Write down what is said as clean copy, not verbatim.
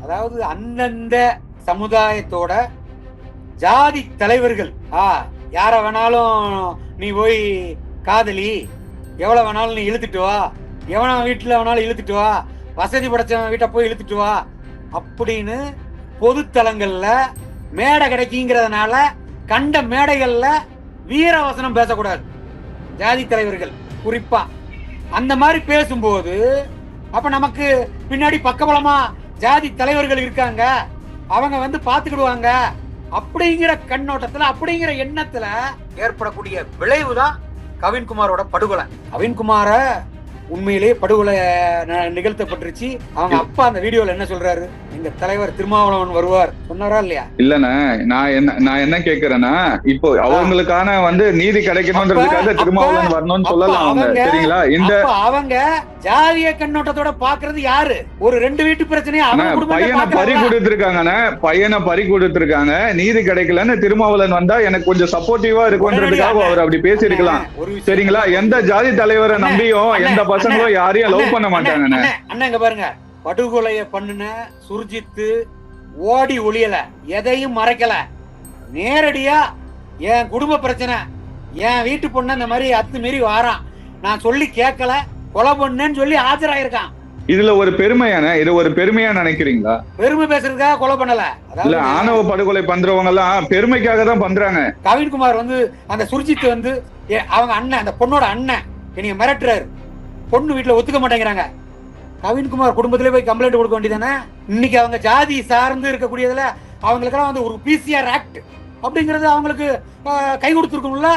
அதாவது அந்தந்த சமுதாயத்தோட ஜாதி தலைவர்கள் யார வேணாலும் நீ போய் காதலி, எவ்வளவு வேணாலும் நீ இழுத்துட்டு வா, எவனா வீட்டுல வேணாலும் இழுத்துட்டு வா, வசதி படைச்சவன் வீட்டை போய் இழுத்துட்டு வா அப்படின்னு பொதுத்தலங்கள்ல மேடை கிடைக்குங்கிறதுனால கண்ட மேடைகள்ல வீரவசனம் பேசக்கூடாது. ஜாதி தலைவர்கள் குறிப்பா அந்த மாதிரி பேசும்போது அப்ப நமக்கு பின்னாடி பக்கபலமா ஜாதி தலைவர்கள் இருக்காங்க, அவங்க வந்து பாத்துக்கிடுவாங்க அப்படிங்கிற கண்ணோட்டத்துல அப்படிங்கிற எண்ணத்துல ஏற்படக்கூடிய விளைவுதான் கவின்குமாரோட படுகொலை. கவின்குமார உண்மையிலேயே படுகொலை நிகழ்த்தப்பட்டுருச்சு. அவங்க அப்பா அந்த வீடியோல என்ன சொல்றாரு, எங்க தலைவர் திருமாவளவன் வருவார் சொன்னாரா இல்லையா? இல்லண்ணா, நான் என்ன கேக்குறேன்னா, இப்போ அவங்களுக்கான வந்து நீதி கிடைக்கணும்ன்றதுக்காக திருமாவளவன் வரணும்னு சொல்லலாம் அவங்க, சரிங்களா? இந்த அவங்க ஜாதிய கண்ணோட்டத்தோட பாக்குறது யாரு? ஒரு 2 வீட்டு பிரச்சனையா பையனை பறி கொடுத்திருக்காங்கண்ணா, பையனை பறி கொடுத்திருக்காங்க, நீதி கிடைக்கலன்னு திருமாவளவன் வந்தா எனக்கு கொஞ்சம் சப்போர்ட்டிவா இருக்கும்ன்றதுக்காக அவர் அப்படி பேசியிருக்கலாம், சரிங்களா? எந்த ஜாதி தலைவரை நம்பியும் எந்த பசங்களும் யாரையும் லவ் பண்ண மாட்டாங்க. அண்ணா இங்க பாருங்க, படுகொலைய பண்ணுன சுர்ஜித் ஓடி ஒளியல, எதையும் மறைக்கல, நேரடியா என் குடும்ப பிரச்சனை, என் வீட்டு பொண்ணு இந்த மாதிரி அத்துமீறி வாரான், நான் சொல்லி கேட்கல, கொலை பண்ணேன்னு சொல்லி ஆஜராயிருக்கான். இதுல ஒரு பெருமையான, இது ஒரு பெருமையா நினைக்கிறீங்களா? பெருமை பேசுறதுக்காக கொலை பண்ணல, இல்ல ஆணவ படுகொலை பண்றவங்க எல்லாம் பெருமைக்காக தான் பண்றாங்க. கவின்குமார் வந்து அந்த சுர்ஜித் வந்து அவங்க அண்ணன், அந்த பொண்ணோட அண்ணன் என்னைய மிரட்டுறாரு, பொண்ணு வீட்டுல ஒத்துக்க மாட்டேங்கிறாங்க. கவின்குமார் குடும்பத்திலே போய் கம்ப்ளைண்ட் கொடுக்க வேண்டியதானே? இன்னைக்கு அவங்க ஜாதி சார்ந்து இருக்கக்கூடியதுல அவங்களுக்கெல்லாம் வந்து ஒரு பிசிஆர் ஆக்ட் அப்படிங்கறது அவங்களுக்கு கை கொடுத்துருக்கும்ல.